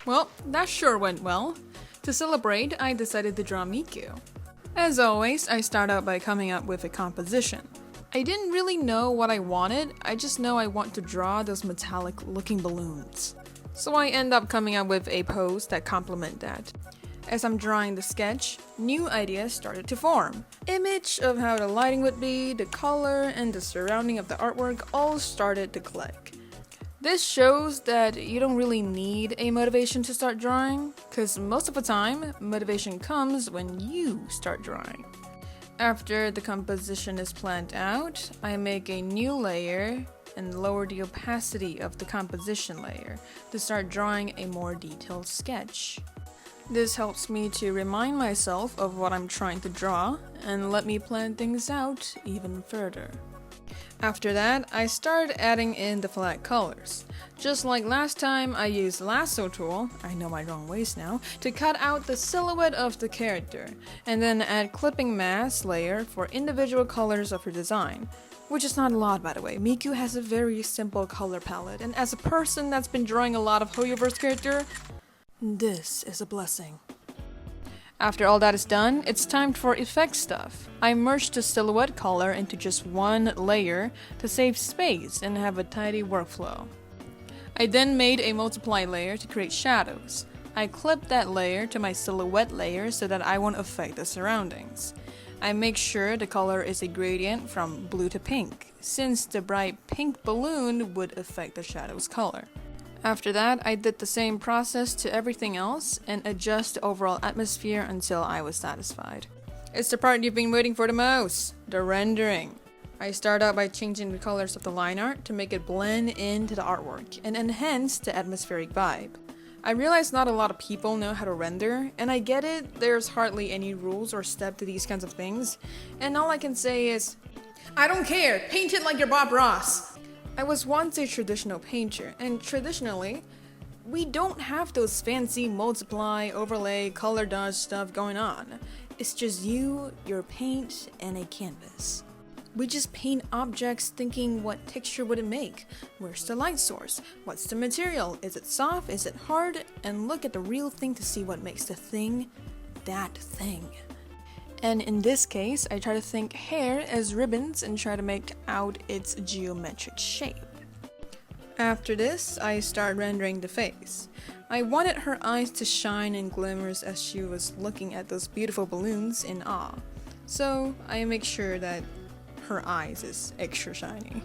Well, that sure went well. To celebrate, I decided to draw Miku. As always, I start out by coming up with a composition. I didn't really know what I wanted, I just know I want to draw those metallic looking balloons. So I end up coming up with a pose that complement that. As I'm drawing the sketch, new ideas started to form. Image of how the lighting would be, the color, and the surrounding of the artwork all started to click. This shows that you don't really need a motivation to start drawing, because most of the time, motivation comes when you start drawing. After the composition is planned out, I make a new layer and lower the opacity of the composition layer to start drawing a more detailed sketch. This helps me to remind myself of what I'm trying to draw and let me plan things out even further. After that, I start adding in the flat colors. Just like last time, I used lasso tool, I know my wrong ways now, to cut out the silhouette of the character, and then add clipping mask layer for individual colors of her design. Which is not a lot, by the way. Miku has a very simple color palette, and as a person that's been drawing a lot of Hoyoverse character, this is a blessing. After all that is done, it's time for effect stuff. I merged the silhouette color into just one layer to save space and have a tidy workflow. I then made a multiply layer to create shadows. I clipped that layer to my silhouette layer so that I won't affect the surroundings. I make sure the color is a gradient from blue to pink, since the bright pink balloon would affect the shadow's color. After that, I did the same process to everything else and adjust the overall atmosphere until I was satisfied. It's the part you've been waiting for the most, the rendering. I start out by changing the colors of the line art to make it blend into the artwork and enhance the atmospheric vibe. I realize not a lot of people know how to render, and I get it, there's hardly any rules or step to these kinds of things, and all I can say is, I don't care, paint it like you're Bob Ross! I was once a traditional painter, and traditionally, we don't have those fancy multiply, overlay, color dodge stuff going on. It's just you, your paint, and a canvas. We just paint objects thinking what texture would it make? Where's the light source? What's the material? Is it soft? Is it hard? And look at the real thing to see what makes the thing that thing. And in this case, I try to think hair as ribbons and try to make out its geometric shape. After this, I start rendering the face. I wanted her eyes to shine and glimmers as she was looking at those beautiful balloons in awe. So I make sure that her eyes is extra shiny.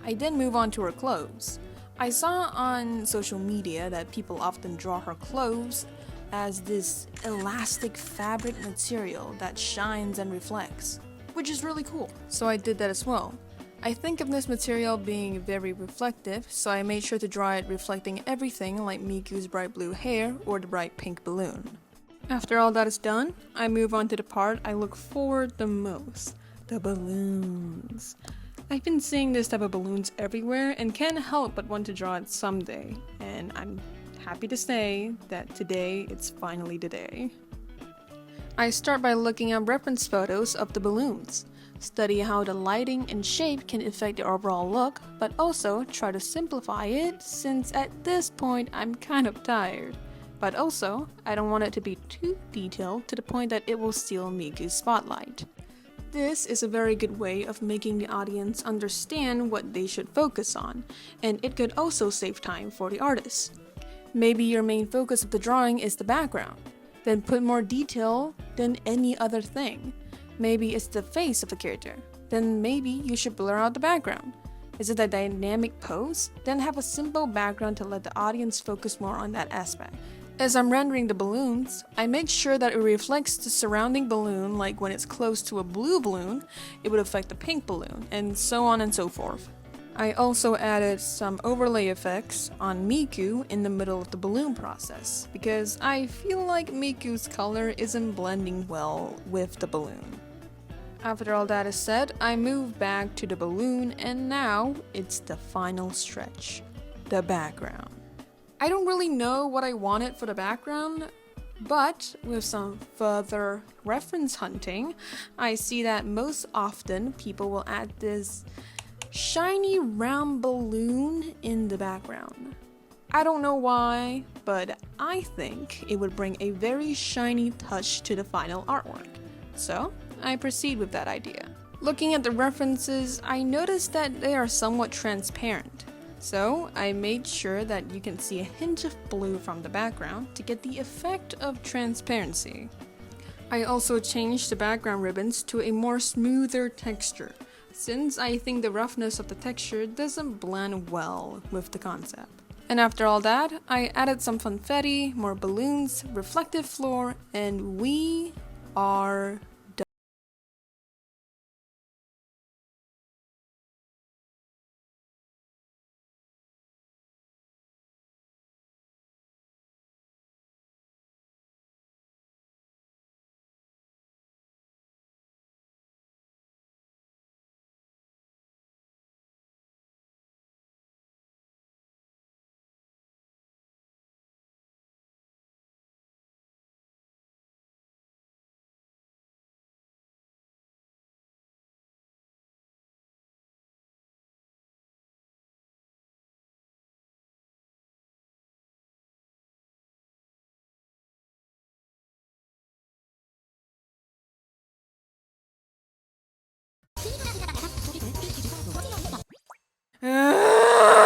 I then move on to her clothes. I saw on social media that people often draw her clothes as this elastic fabric material that shines and reflects, which is really cool. So I did that as well. I think of this material being very reflective, so I made sure to draw it reflecting everything like Miku's bright blue hair or the bright pink balloon. After all that is done, I move on to the part I look forward the most, the balloons. I've been seeing this type of balloons everywhere and can't help but want to draw it someday, and I'm happy to say that today it's finally the day. I start by looking at reference photos of the balloons, study how the lighting and shape can affect the overall look, but also try to simplify it since at this point I'm kind of tired. But also, I don't want it to be too detailed to the point that it will steal Miku's spotlight. This is a very good way of making the audience understand what they should focus on, and it could also save time for the artist. Maybe your main focus of the drawing is the background. Then put more detail than any other thing. Maybe it's the face of the character. Then maybe you should blur out the background. Is it a dynamic pose? Then have a simple background to let the audience focus more on that aspect. As I'm rendering the balloons, I make sure that it reflects the surrounding balloon, like when it's close to a blue balloon, it would affect the pink balloon, and so on and so forth. I also added some overlay effects on Miku in the middle of the balloon process, because I feel like Miku's color isn't blending well with the balloon. After all that is said, I move back to the balloon, and now it's the final stretch, the background. I don't really know what I wanted for the background, but with some further reference hunting, I see that most often people will add this shiny round balloon in the background. I don't know why, but I think it would bring a very shiny touch to the final artwork. So, I proceed with that idea. Looking at the references, I noticed that they are somewhat transparent. So, I made sure that you can see a hint of blue from the background to get the effect of transparency. I also changed the background ribbons to a more smoother texture, since I think the roughness of the texture doesn't blend well with the concept. And after all that, I added some confetti, more balloons, reflective floor, and we are done.